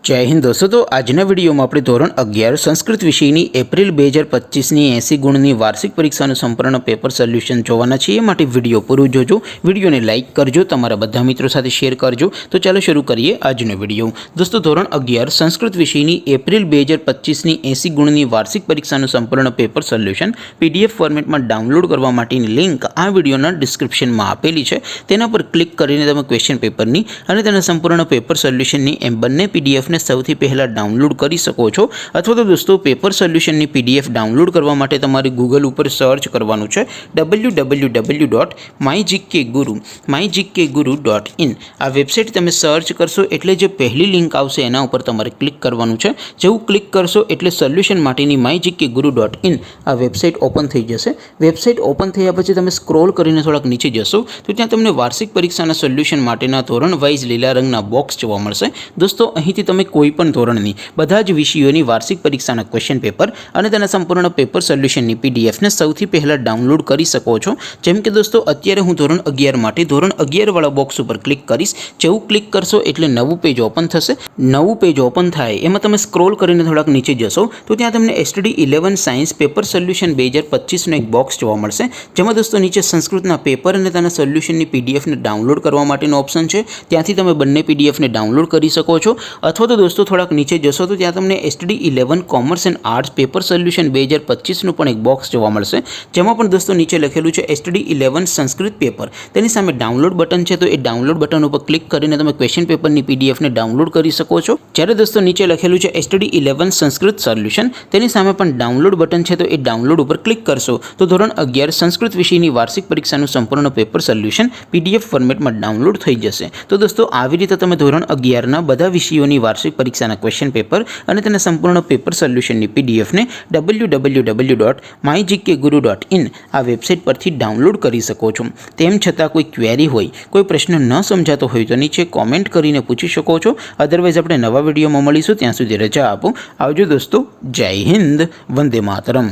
जय हिंद दोस्तों। तो आजना वीडियो में अपने धोरण 11 संस्कृत विषय एप्रिल 2025 80 गुणनी वार्षिक परीक्षा संपूर्ण पेपर सोल्यूशन जोवाना छे। माटे विडियो पूरो जोजो, विडियो ने लाइक करजो, तमारा बधा मित्रों साथे शेर करजो। तो चलो शुरू करिए आजनो विडियो। दोस्तों धोरण 11 संस्कृत विषय एप्रिल 2025 80 गुणनी वार्षिक परीक्षा संपूर्ण पेपर सोल्यूशन पीडीएफ फॉर्मेट में डाउनलॉड करवा माटेनी लिंक आ विडियोना डिस्क्रिप्शन में आपेली छे। तेना पर क्लिक करीने तमे क्वेश्चन पेपरनी अने तेना संपूर्ण पेपर सोल्यूशननी एम बंने पीडीएफ ने सौथी पहला डाउनलॉड करी सको छो। अथवा तो दोस्तों पेपर सोल्यूशन नी पीडीएफ डाउनलॉड करवा माटे तमारे गूगल पर सर्च करवानुं छे www.mygkguru.in। आ वेबसाइट तमे सर्च करशो एटले जे पहली लिंक आवशे एना उपर तमारे क्लिक करवानुं छे। जेवुं क्लिक करशो एटले सोल्यूशन माटेनी mygkguru.in आ वेबसाइट ओपन थई जशे। वेबसाइट ओपन थया पछी तमे स्क्रॉल करीने थोड़ाक नीचे जशो तो त्यां तमने वार्षिक परीक्षाना सोल्यूशन माटेना धोरण वाइज लीला रंगना बॉक्स जोवा मळशे। दोस्तों અહીંથી તમે કોઈપણ ધોરણની બધા જ વિષયોની વાર્ષિક પરીક્ષાના ક્વેશ્ચન પેપર અને તેના સંપૂર્ણ પેપર સોલ્યુશનની પીડીએફને સૌથી પહેલાં ડાઉનલોડ કરી શકો છો। જેમ કે દોસ્તો અત્યારે હું ધોરણ 11 માટે ધોરણ 11 વાળા બોક્સ ઉપર ક્લિક કરીશ। જેવું ક્લિક કરશો એટલે નવું પેજ ઓપન થશે। નવું પેજ ઓપન થાય એમાં તમે સ્ક્રોલ કરીને થોડાક નીચે જશો તો ત્યાં તમને એસટીડી 11 સાયન્સ પેપર સોલ્યુશન 2025નો એક બોક્સ જોવા મળશે। જેમાં દોસ્તો નીચે સંસ્કૃતના પેપર અને તેના સોલ્યુશનની પીડીએફને ડાઉનલોડ કરવા માટેનો ઓપ્શન છે। ત્યાંથી તમે બંને પીડીએફને ડાઉનલોડ કરી શકો છો। अथवा तो दोस्तों थोड़ा नीचे जशो तो त्यां तमने STD 11 commerce and arts paper solution 2025 पण एक बॉक्स जोवा मळशे। जेमां पण दोस्तों नीचे लखेलुं छे एसटीडी 11 संस्कृत पेपर, तेनी सामे डाउनलॉड बटन छे तो ए डाउनलॉड बटन पर क्लिक करीने तमे क्वेश्चन पेपरनी पीडीएफ ने डाउनलॉड करी सको छो। ज्यारे दोस्तों नीचे लखेलुं छे एसटीडी 11 संस्कृत सोल्यूशन, तेनी सामे पण डाउनलॉड बटन छे तो ए डाउनलॉड पर क्लिक करशो तो धोरण 11 संस्कृत विषयनी वार्षिक परीक्षानुं संपूर्ण पेपर सोल्यूशन पीडीएफ फॉर्मेट में डाउनलॉड थई जशे। तो दोस्तों आवी रीते तमे धोरण 11 ना बधा विषयोनी वार्षिक परीक्षाना क्वेश्चन पेपर અને તેના સંપૂર્ણ પેપર સોલ્યુશનની પીડીએફ ને www.mygkguru.in આ વેબસાઇટ પરથી ડાઉનલોડ કરી શકો છો। તેમ છતાં કોઈ ક્વેરી હોય, કોઈ પ્રશ્ન ન સમજાતો હોય તો નીચે કોમેન્ટ કરીને પૂછી શકો છો। અધરવાઇઝ આપણે નવા વિડીયોમાં મળીશું, ત્યાં સુધી રજા આપો। આવજો દોસ્તો, જય હિન્દ, વંદે માતરમ।